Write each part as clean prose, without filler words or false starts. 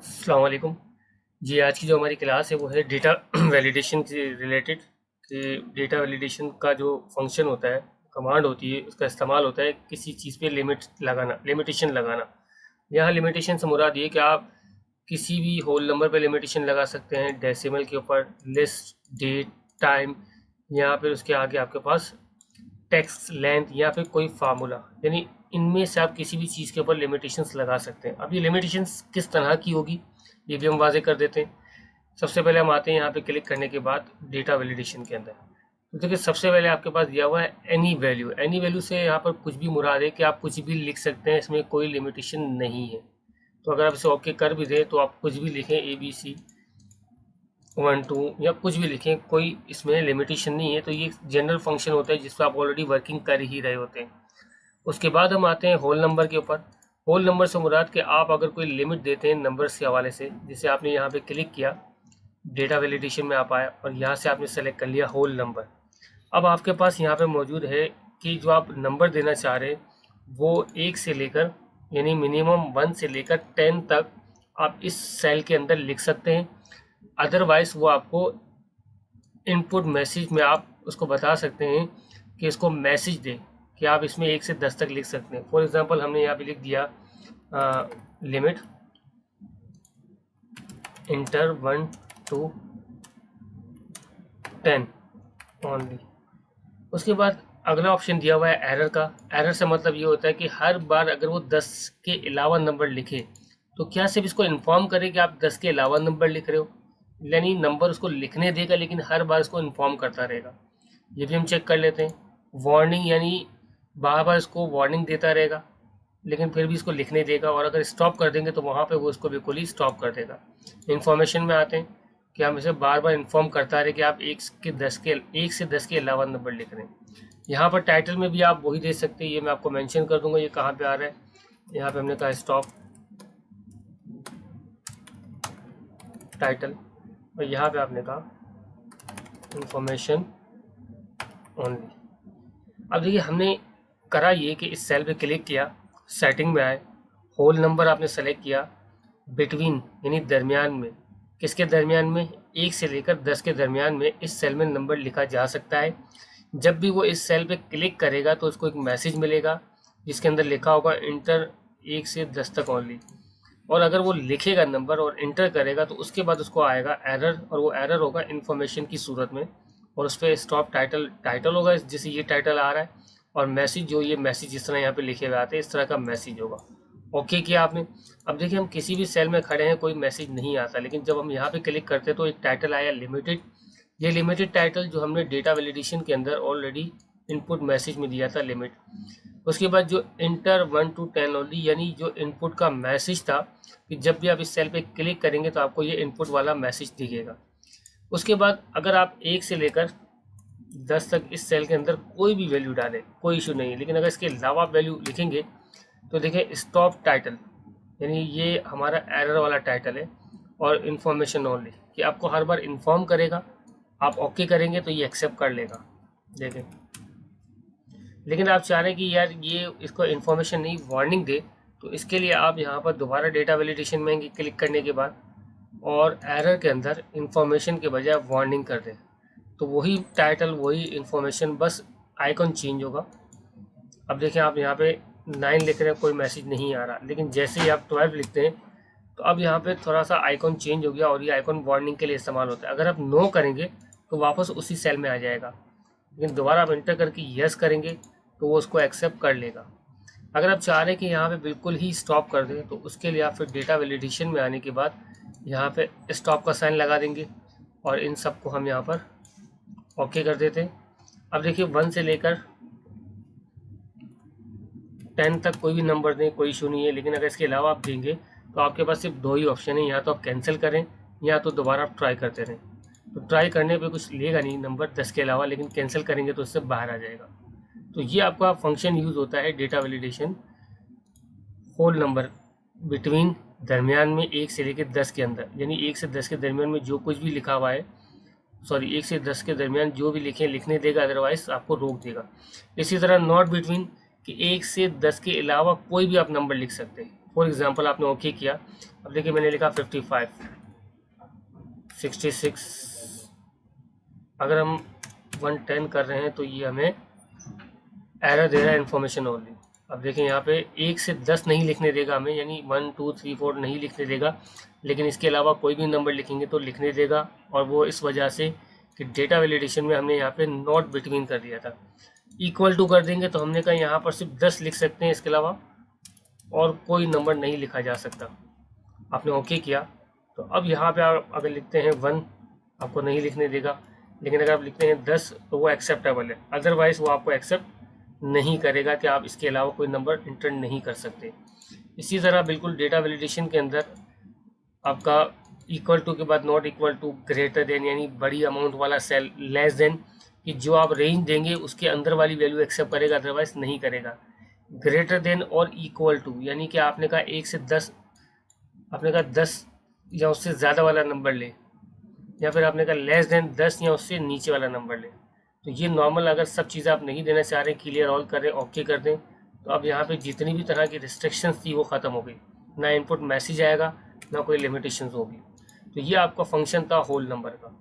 अस्सलाम वालेकुम जी। आज की जो हमारी क्लास है वो है डेटा वैलिडेशन से रिलेटेड। कि डेटा वैलिडेशन का जो फंक्शन होता है, कमांड होती है, उसका इस्तेमाल होता है किसी चीज़ पे लिमिटेशन लगाना। यहाँ लिमिटेशन से मुराद ये कि आप किसी भी होल नंबर पे लिमिटेशन लगा सकते हैं, डेसिमल के ऊपर, लिस्ट, डेट, टाइम, या फिर उसके आगे आपके पास टेक्स्ट लेंथ या फिर कोई फार्मूला। यानी इनमें से आप किसी भी चीज़ के ऊपर लिमिटेशंस लगा सकते हैं। अब ये लिमिटेशंस किस तरह की होगी ये भी हम वाजे कर देते हैं। सबसे पहले हम आते हैं यहाँ पे क्लिक करने के बाद डेटा वैलिडेशन के अंदर। तो देखिए सबसे पहले आपके पास दिया हुआ है एनी वैल्यू। एनी वैल्यू से यहाँ पर कुछ भी मुराद है कि आप कुछ भी लिख सकते हैं, इसमें कोई लिमिटेशन नहीं है। तो अगर आप इसे ओके कर भी दें तो आप कुछ भी लिखें, ABC 1 2 या कुछ भी लिखें, कोई इसमें लिमिटेशन नहीं है। तो ये जनरल फंक्शन होता है जिस पर आप ऑलरेडी वर्किंग कर ही रहे होते हैं। उसके बाद हम आते हैं होल नंबर के ऊपर। होल नंबर से मुराद कि आप अगर कोई लिमिट देते हैं नंबर्स के हवाले से, जैसे आपने यहाँ पे क्लिक किया, डेटा वैलिडेशन में आप आए और यहाँ से आपने सेलेक्ट कर लिया होल नंबर। अब आपके पास यहाँ पे मौजूद है कि जो आप नंबर देना चाह रहे हैं वो 1 से लेकर, यानी मिनिमम 1 से लेकर 10 तक आप इस सेल के अंदर लिख सकते हैं। अदरवाइज वो आपको इनपुट मैसेज में आप उसको बता सकते हैं कि इसको मैसेज दें कि आप इसमें 1 से 10 तक लिख सकते हैं। फॉर एग्जांपल हमने यहाँ पे लिख दिया लिमिट इंटर 1 to 10 ओनली। उसके बाद अगला ऑप्शन दिया हुआ है एरर का। एरर से मतलब ये होता है कि हर बार अगर वो 10 के अलावा नंबर लिखे तो क्या सिर्फ इसको इन्फॉर्म करे कि आप 10 के अलावा नंबर लिख रहे हो, यानी नंबर उसको लिखने देगा लेकिन हर बार इसको इन्फॉर्म करता रहेगा। ये भी हम चेक कर लेते हैं। वार्निंग, यानी बार बार इसको वार्निंग देता रहेगा लेकिन फिर भी इसको लिखने देगा, और अगर स्टॉप कर देंगे तो वहाँ पे वो इसको बिल्कुल ही स्टॉप कर देगा। इन्फॉर्मेशन में आते हैं कि हम इसे बार बार इन्फॉर्म करता रहे कि आप 1 से 10 के अलावा नंबर लिख रहे हैं। यहाँ पर टाइटल में भी आप वही दे सकते हैं, ये मैं आपको मेंशन कर दूंगा ये कहाँ पे आ रहा है। यहाँ पे हमने कहा स्टॉप टाइटल, और यहाँ पे आपने कहा इंफॉर्मेशन ओनली। अब देखिए हमने करा ये कि इस सेल पे क्लिक किया, सेटिंग में आए, होल नंबर आपने सेलेक्ट किया, बिटवीन यानी दरमियान में। किसके दरमियान में? 1 से लेकर 10 के दरमियान में इस सेल में नंबर लिखा जा सकता है। जब भी वो इस सेल पे क्लिक करेगा तो उसको एक मैसेज मिलेगा जिसके अंदर लिखा होगा इंटर 1 से 10 तक ओनली। और अगर वो लिखेगा नंबर और इंटर करेगा तो उसके बाद उसको आएगा एरर, और वो एरर होगा इन्फॉर्मेशन की सूरत में, और उस पर स्टॉप टाइटल होगा जैसे ये टाइटल आ रहा है, और मैसेज जो ये मैसेज जिस तरह यहाँ पे लिखे हुए आते हैं इस तरह का मैसेज होगा। ओके किया आपने। अब देखिए हम किसी भी सेल में खड़े हैं, कोई मैसेज नहीं आता, लेकिन जब हम यहाँ पे क्लिक करते हैं तो एक टाइटल आया लिमिटेड। ये लिमिटेड टाइटल जो हमने डेटा वैलिडेशन के अंदर ऑलरेडी इनपुट मैसेज में दिया था, लिमिट। उसके बाद जो इंटर 1 to 10 ओनली, यानी जो इनपुट का मैसेज था कि जब भी आप इस सेल पे क्लिक करेंगे तो आपको ये इनपुट वाला मैसेज दिखेगा। उसके बाद अगर आप 1 से लेकर 10 तक इस सेल के अंदर कोई भी वैल्यू डालें कोई इशू नहीं है, लेकिन अगर इसके अलावा वैल्यू लिखेंगे तो देखिए स्टॉप टाइटल, यानी ये हमारा एरर वाला टाइटल है, और इन्फॉर्मेशन ओनली कि आपको हर बार इन्फॉर्म करेगा। आप ओके करेंगे तो ये एक्सेप्ट कर लेगा, देखें। लेकिन आप चाह रहे हैं कि यार ये इसको इन्फॉर्मेशन नहीं वार्निंग दे, तो इसके लिए आप यहाँ पर दोबारा डेटा वैलिडेशन में क्लिक करने के बाद और एरर के अंदर इन्फॉर्मेशन के बजाय वार्निंग कर दें, तो वही टाइटल वही इन्फॉर्मेशन, बस आइकॉन चेंज होगा। अब देखें आप यहाँ पे 9 लिख रहे हैं, कोई मैसेज नहीं आ रहा, लेकिन जैसे ही आप 12 लिखते हैं तो अब यहाँ पे थोड़ा सा आइकॉन चेंज हो गया, और ये आइकॉन वार्निंग के लिए इस्तेमाल होता है। अगर आप नो करेंगे तो वापस उसी सेल में आ जाएगा, लेकिन दोबारा आप इंटर करके यस करेंगे तो वो उसको एक्सेप्ट कर लेगा। अगर आप चाह रहे हैं कि यहाँ पे बिल्कुल ही स्टॉप कर दें तो उसके लिए आप फिर डेटा वैलिडेशन में आने के बाद यहाँ पे स्टॉप का साइन लगा देंगे, और इन सब को हम यहाँ पर ओके कर देते हैं। अब देखिए 1 से लेकर 10 तक कोई भी नंबर दें, कोई इशू नहीं है, लेकिन अगर इसके अलावा आप देंगे तो आपके पास सिर्फ 2 ही ऑप्शन है, या तो आप कैंसिल करें या तो दोबारा आप ट्राई करते रहें। तो ट्राई करने पे कुछ लेगा नहीं नंबर 10 के अलावा, लेकिन कैंसिल करेंगे तो इससे बाहर आ जाएगा। तो ये आपका फंक्शन यूज़ होता है data validation, whole number between दरमियान में 1 से लेकर 10 के अंदर, यानी 1 से 10 के दरमियान में जो कुछ भी लिखा हुआ है, सॉरी 1 से 10 के दरमियान जो भी लिखने देगा, अदरवाइज आपको रोक देगा। इसी तरह नॉट बिटवीन कि 1 से 10 के अलावा कोई भी आप नंबर लिख सकते हैं, फॉर एग्जांपल आपने ओके किया, अब देखिए मैंने लिखा 55, 66, अगर हम 110 कर रहे हैं तो ये हमें एरर दे रहा है इन्फॉर्मेशन ओनली। अब देखिए यहाँ पे 1 से 10 नहीं लिखने देगा हमें, यानी 1 2 3 4 नहीं लिखने देगा, लेकिन इसके अलावा कोई भी नंबर लिखेंगे तो लिखने देगा। और वो इस वजह से कि डेटा वैलिडेशन में हमने यहाँ पे नॉट बिटवीन कर दिया था। इक्वल टू कर देंगे तो हमने कहा यहाँ पर सिर्फ 10 लिख सकते हैं, इसके अलावा और कोई नंबर नहीं लिखा जा सकता। आपने ओके किया तो अब यहाँ पे आप अगर लिखते हैं 1 आपको नहीं लिखने देगा, लेकिन अगर आप लिखते हैं 10 तो वो एक्सेप्टेबल है, अदरवाइज वो आपको एक्सेप्ट नहीं करेगा कि आप इसके अलावा कोई नंबर इंटर नहीं कर सकते। इसी तरह बिल्कुल डेटा वैलिडेशन के अंदर आपका इक्वल टू के बाद not equal to, greater than यानी बड़ी अमाउंट वाला सेल, लेस देन कि जो आप रेंज देंगे उसके अंदर वाली वैल्यू एक्सेप्ट करेगा, अदरवाइज नहीं करेगा। ग्रेटर देन और इक्वल टू यानी कि आपने कहा 1 से 10, आपने कहा 10 या उससे ज़्यादा वाला नंबर ले, या फिर आपने कहा लेस देन 10 या उससे नीचे वाला नंबर ले। तो ये नॉर्मल अगर सब चीज़ें आप नहीं देना चाह रहे, क्लियर ऑल कर रहे, ओके कर दें, तो अब यहाँ पे जितनी भी तरह की रिस्ट्रिक्शंस थी वो ख़त्म हो गई, ना इनपुट मैसेज आएगा ना कोई लिमिटेशंस होगी। तो ये आपका फंक्शन था होल नंबर का,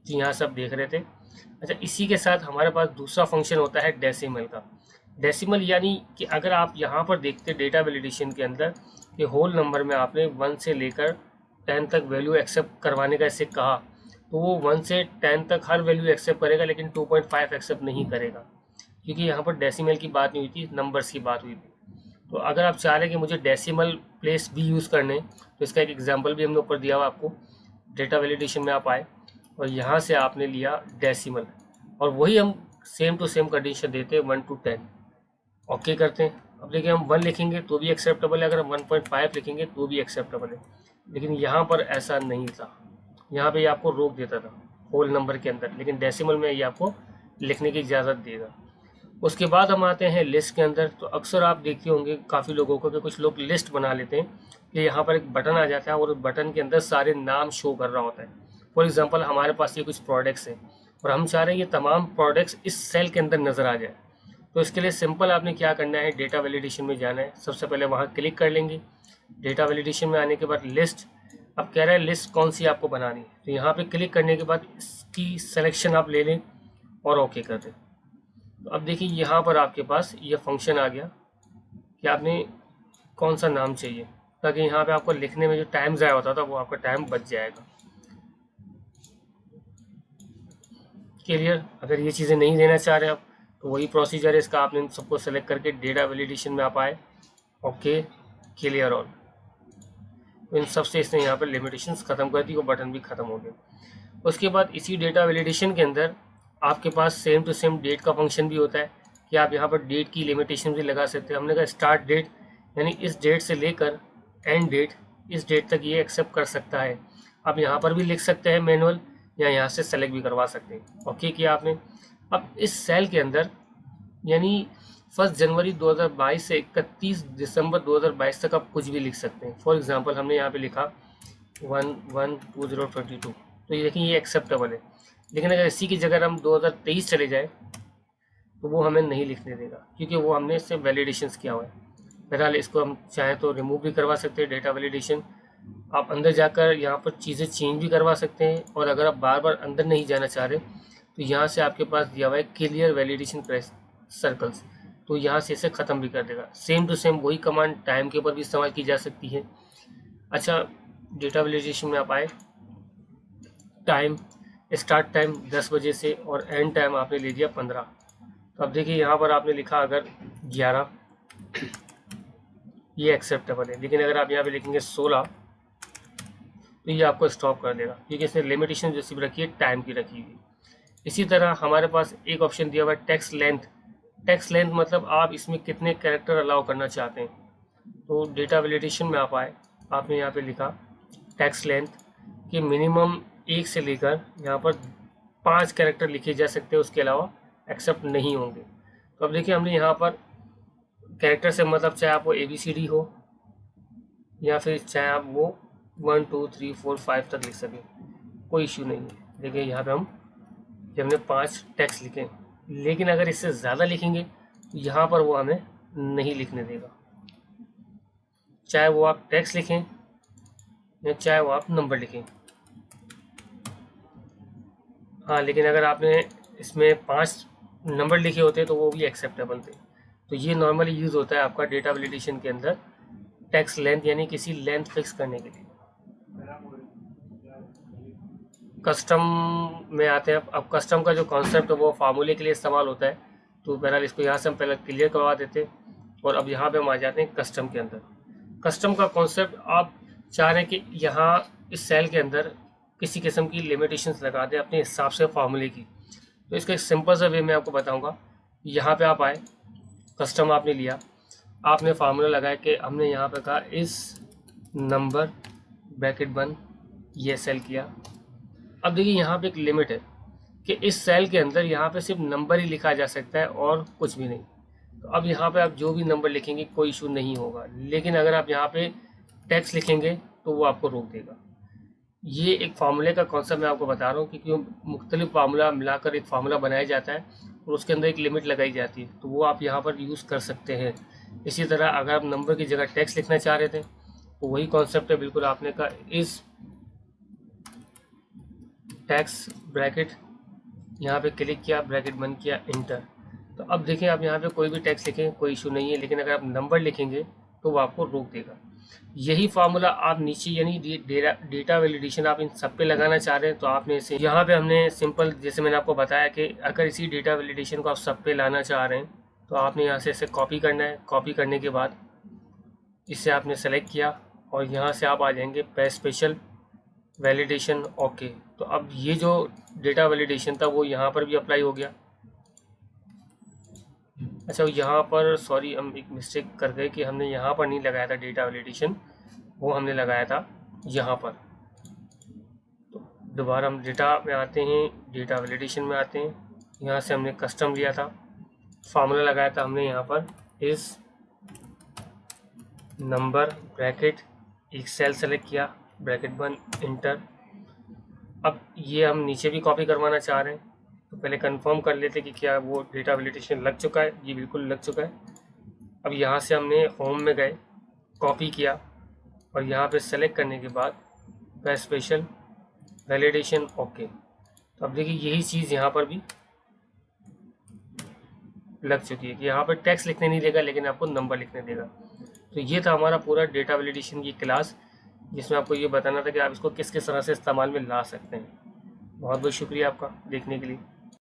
जी यहाँ सब देख रहे थे। अच्छा, इसी के साथ हमारे पास दूसरा फंक्शन होता है डेसिमल का। डेसिमल यानी कि अगर आप यहाँ पर देखते डेटा वैलिडेशन के अंदर कि होल नंबर में आपने 1 से लेकर 10 तक वैल्यू एक्सेप्ट करवाने का इससे कहा, तो वो 1 से 10 तक हर वैल्यू एक्सेप्ट करेगा, लेकिन 2.5 एक्सेप्ट नहीं करेगा, क्योंकि यहाँ पर डेसिमल की बात नहीं हुई थी, नंबर्स की बात हुई थी। तो अगर आप चाह रहे हैं कि मुझे डेसिमल प्लेस भी यूज़ करने, तो इसका एक एग्जांपल भी हमने ऊपर दिया हुआ आपको। डेटा वैलिडेशन में आप आए और यहाँ से आपने लिया डेसिमल, और वही हम सेम टू सेम कंडीशन देते हैं 1 to 10, ओके करते हैं। अब देखिए हम 1 लिखेंगे तो भी एक्सेप्टेबल है, अगर हम 1.5 लिखेंगे तो भी एक्सेप्टेबल है, लेकिन यहाँ पर ऐसा नहीं था। यहाँ पे ये आपको रोक देता था होल नंबर के अंदर, लेकिन डेसिमल में ये आपको लिखने की इजाज़त देगा। उसके बाद हम आते हैं लिस्ट के अंदर। तो अक्सर आप देखते होंगे काफ़ी लोगों को कि कुछ लोग लिस्ट बना लेते हैं कि यहाँ पर एक बटन आ जाता है और उस बटन के अंदर सारे नाम शो कर रहा होता है। फॉर एग्जांपल हमारे पास ये कुछ प्रोडक्ट्स हैं और हम चाह रहे हैं ये तमाम प्रोडक्ट्स इस सेल के अंदर नज़र आ जाए। तो इसके लिए सिंपल आपने क्या करना है, डेटा वैलिडेशन में जाना है। सबसे पहले वहाँ क्लिक कर लेंगे। डेटा वैलिडेशन में आने के बाद लिस्ट, अब कह रहा है लिस्ट कौन सी आपको बनानी है, तो यहाँ पे क्लिक करने के बाद इसकी सिलेक्शन आप ले लें और ओके कर दें। तो अब देखिए यहाँ पर आपके पास ये फंक्शन आ गया कि आपने कौन सा नाम चाहिए, ताकि यहाँ पे आपको लिखने में जो टाइम ज़ाया होता था वो आपका टाइम बच जाएगा। क्लियर? अगर ये चीज़ें नहीं देना चाह रहे आप तो वही प्रोसीजर है इसका, आपने सबको सेलेक्ट करके डेटा वैलिडेशन में आप आए, ओके, क्लियर ऑल। तो इन सबसे इसने यहाँ पर लिमिटेशंस ख़त्म कर दी, वो बटन भी ख़त्म हो गया। उसके बाद इसी डेटा वैलिडेशन के अंदर आपके पास सेम टू सेम डेट का फंक्शन भी होता है कि आप यहाँ पर डेट की लिमिटेशन भी लगा सकते हैं। हमने कहा स्टार्ट डेट यानी इस डेट से लेकर एंड डेट, इस डेट तक ये एक्सेप्ट कर सकता है। आप यहाँ पर भी लिख सकते हैं मैनुअल, या यहाँ से सेलेक्ट भी करवा सकते हैं। ओके किया आपने। अब इस सेल के अंदर यानी 1 जनवरी 2022 से 31 दिसंबर 2022 तक आप कुछ भी लिख सकते हैं। फॉर एग्जांपल हमने यहाँ पे लिखा 1/1/2022, तो ये देखिए ये एक्सेप्टेबल है। लेकिन अगर इसी की जगह हम 2023 चले जाए तो वो हमें नहीं लिखने देगा, क्योंकि वो हमने इससे वैलिडेशंस किया हुआ है। बहरहाल इसको हम चाहें तो रिमूव भी करवा सकते हैं डेटा वैलिडेशन। आप अंदर जाकर यहाँ पर चीज़ें चेंज भी करवा सकते हैं, और अगर आप बार बार अंदर नहीं जाना चाह रहे तो यहाँ से आपके पास दिया हुआ है क्लियर वैलिडेशन प्रेस सर्कल्स, तो यहाँ से इसे ख़त्म भी कर देगा। सेम टू सेम वही कमांड टाइम के ऊपर भी इस्तेमाल की जा सकती है। अच्छा, डेटा वैलिडेशन में आप आए, टाइम, स्टार्ट टाइम 10 बजे से और एंड टाइम आपने ले दिया 15। तो अब देखिए यहाँ पर आपने लिखा अगर 11, ये एक्सेप्टेबल है, लेकिन अगर आप यहाँ पे लिखेंगे 16 तो ये आपको स्टॉप कर देगा, क्योंकि इसने लिमिटेशन जो सिर्फ रखी है टाइम की रखी हुई। इसी तरह हमारे पास एक ऑप्शन दिया हुआ है टेक्स्ट लेंथ। टेक्स्ट लेंथ मतलब आप इसमें कितने कैरेक्टर अलाउ करना चाहते हैं। तो डेटा वैलिडेशन में आप आए, आपने यहाँ पे लिखा टेक्स्ट लेंथ कि मिनिमम 1 से लेकर यहाँ पर 5 कैरेक्टर लिखे जा सकते हैं, उसके अलावा एक्सेप्ट नहीं होंगे। तो अब देखिए हमने यहाँ पर कैरेक्टर से मतलब चाहे आप वो ABCD हो या फिर चाहे आप वो 1 2 3 4 5 तक लिख सकें, कोई इश्यू नहीं है। देखिए यहाँ पे हमने 5 टेक्स्ट लिखे, लेकिन अगर इससे ज़्यादा लिखेंगे तो यहाँ पर वो हमें नहीं लिखने देगा। चाहे वो आप टेक्स्ट लिखें या चाहे वो आप नंबर लिखें। हाँ, लेकिन अगर आपने इसमें 5 नंबर लिखे होते तो वो भी एक्सेप्टेबल थे। तो ये नॉर्मली यूज़ होता है आपका डेटा वैलिडेशन के अंदर टेक्स्ट लेंथ यानी किसी लेंथ फिक्स करने के लिए। कस्टम में आते हैं। अब कस्टम का जो कॉन्सेप्ट है वो फार्मूले के लिए इस्तेमाल होता है। तो बहरहाल इसको यहाँ से हम पहले क्लियर करवा देते हैं और अब यहाँ पे हम आ जाते हैं कस्टम के अंदर। कस्टम का कॉन्सेप्ट आप चाह रहे हैं कि यहाँ इस सेल के अंदर किसी किस्म की लिमिटेशंस लगा दें अपने हिसाब से फार्मूले की। तो इसका एक सिंपल सा वे मैं आपको बताऊँगा। यहाँ पे आप आए, कस्टम आपने लिया, आपने फार्मूला लगाया कि हमने यहाँ पे कहा इस नंबर ब्रैकेट बंद, ये सेल किया। अब देखिए यहाँ पे एक लिमिट है कि इस सेल के अंदर यहाँ पे सिर्फ नंबर ही लिखा जा सकता है और कुछ भी नहीं। तो अब यहाँ पे आप जो भी नंबर लिखेंगे कोई इशू नहीं होगा, लेकिन अगर आप यहाँ पे टेक्स्ट लिखेंगे तो वो आपको रोक देगा। ये एक फार्मूले का कॉन्सेप्ट मैं आपको बता रहा हूँ कि क्यों मुख्तलिफ फार्मूला मिलाकर एक फार्मूला बनाया जाता है और उसके अंदर एक लिमिट लगाई जाती है, तो वो आप यहाँ पर यूज़ कर सकते हैं। इसी तरह अगर आप नंबर की जगह टेक्स्ट लिखना चाह रहे थे तो वही कॉन्सेप्ट है बिल्कुल। आपने कहा इस टेक्स्ट ब्रैकेट, यहाँ पे क्लिक किया, ब्रैकेट बंद किया, इंटर। तो अब देखें आप यहाँ पे कोई भी टेक्स्ट लिखें कोई इशू नहीं है, लेकिन अगर आप नंबर लिखेंगे तो वो आपको रोक देगा। यही फार्मूला आप नीचे यानी डेटा वैलिडेशन आप इन सब पे लगाना चाह रहे हैं तो आपने इसे यहाँ पे हमने सिंपल जैसे मैंने आपको बताया कि अगर इसी डेटा वैलिडेशन को आप सब पे लाना चाह रहे हैं तो आपने यहाँ से इसे कॉपी करना है। कॉपी करने के बाद इसे आपने सेलेक्ट किया और यहाँ से आप आ जाएंगे पे स्पेशल वैलिडेशन, ओके। तो अब ये जो डेटा वैलिडेशन था वो यहाँ पर भी अप्लाई हो गया। अच्छा, यहाँ पर सॉरी हम एक मिस्टेक कर गए कि हमने यहाँ पर नहीं लगाया था डेटा वैलिडेशन, वो हमने लगाया था यहाँ पर। तो दोबारा हम डेटा में आते हैं, डेटा वैलिडेशन में आते हैं, यहाँ से हमने कस्टम लिया था, फार्मूला लगाया था हमने यहाँ पर इस नंबर ब्रैकेट, एक सेल सेलेक्ट किया, ब्रैकेट बंद, इंटर। अब ये हम नीचे भी कॉपी करवाना चाह रहे हैं तो पहले कंफर्म कर लेते कि क्या वो डेटा वैलिडेशन लग चुका है। ये बिल्कुल लग चुका है। अब यहाँ से हमने होम में गए, कॉपी किया और यहाँ पे सेलेक्ट करने के बाद पे स्पेशल वैलिडेशन, ओके। तो अब देखिए यही चीज़ यहाँ पर भी लग चुकी है कि यहाँ पर टेक्स्ट लिखने नहीं देगा लेकिन आपको नंबर लिखने देगा। तो ये था हमारा पूरा डेटा वैलिडेशन की क्लास, जिसमें आपको ये बताना था कि आप इसको किस किस तरह से इस्तेमाल में ला सकते हैं। बहुत बहुत शुक्रिया आपका देखने के लिए।